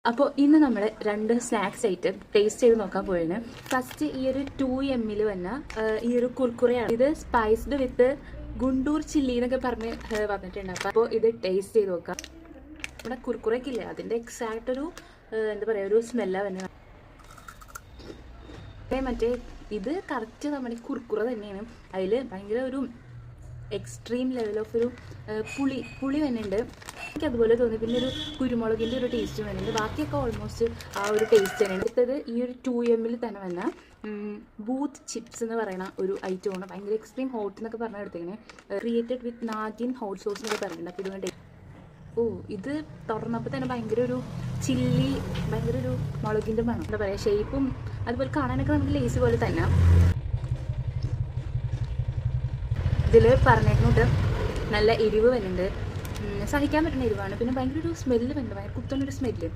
അപ്പോൾ ഇന്ന് നമ്മൾ രണ്ട് സ്നാക്സ് ഐറ്റം ടേസ്റ്റ് ചെയ്ത് നോക്കാൻ പോയാണ്. ഫസ്റ്റ് ഈ ഒരു 2 ml വന്ന ഈ ഒരു കുർക്കുറയാണ്. ഇത് സ്പൈസ്ഡ് വിത്ത് ഗുണ്ടൂർ ചില്ലി എന്നൊക്കെ പറഞ്ഞ് വന്നിട്ടുണ്ട്. അപ്പോൾ ഇത് ടേസ്റ്റ് ചെയ്ത് നോക്കാം. നമ്മുടെ കുർക്കുറയ്ക്കില്ല, അതിൻ്റെ എക്സാക്റ്റ് ഒരു എന്താ പറയുക, ഒരു സ്മെല്ലാണ് തന്നെ. മറ്റേ ഇത് കറക്റ്റ് നമ്മുടെ കുർക്കുറ തന്നെയാണ്. അതിൽ ഭയങ്കര ഒരു എക്സ്ട്രീം ലെവൽ ഓഫ് ഒരു പുളി വരുന്നുണ്ട്. എനിക്ക് അതുപോലെ തോന്നി. പിന്നെ ഒരു കുരുമുളകിൻ്റെ ഒരു ടേസ്റ്റ് വരുന്നുണ്ട്. ബാക്കിയൊക്കെ ഓൾമോസ്റ്റ് ആ ഒരു ടേസ്റ്റ് തന്നെയാണ്. അടുത്തത് ഈ ഒരു 2 ml തന്നെ വന്ന ബൂത്ത് ചിപ്സ് എന്ന് പറയുന്ന ഒരു ഐറ്റമാണ്. ഭയങ്കര എക്സ്ട്രീം ഹോട്ട് എന്നൊക്കെ പറഞ്ഞാൽ എടുത്തേക്കണേ. Created with naagin hot sauce എന്നൊക്കെ പറയുന്നുണ്ട്. അപ്പോൾ ഇതുകൊണ്ട് ഇത് തുറന്നപ്പോൾ തന്നെ ഭയങ്കര ഒരു ചില്ലി, ഭയങ്കര ഒരു മുളകിൻ്റെ മണം. എന്താ പറയുക, ഷേപ്പും അതുപോലെ കാണാനൊക്കെ നമുക്ക് ലേസ് പോലെ തന്നെ. ഇതിൽ പറഞ്ഞിട്ടുണ്ട് നല്ല എരിവ് വരുന്നുണ്ട്, സഹിക്കാൻ പറ്റുന്ന എരിവാണ്. പിന്നെ ഭയങ്കര ഒരു സ്മെല്ല് വരുന്നുണ്ട്, ഭയങ്കര കുത്തുന്നൊരു സ്മെല്ല്.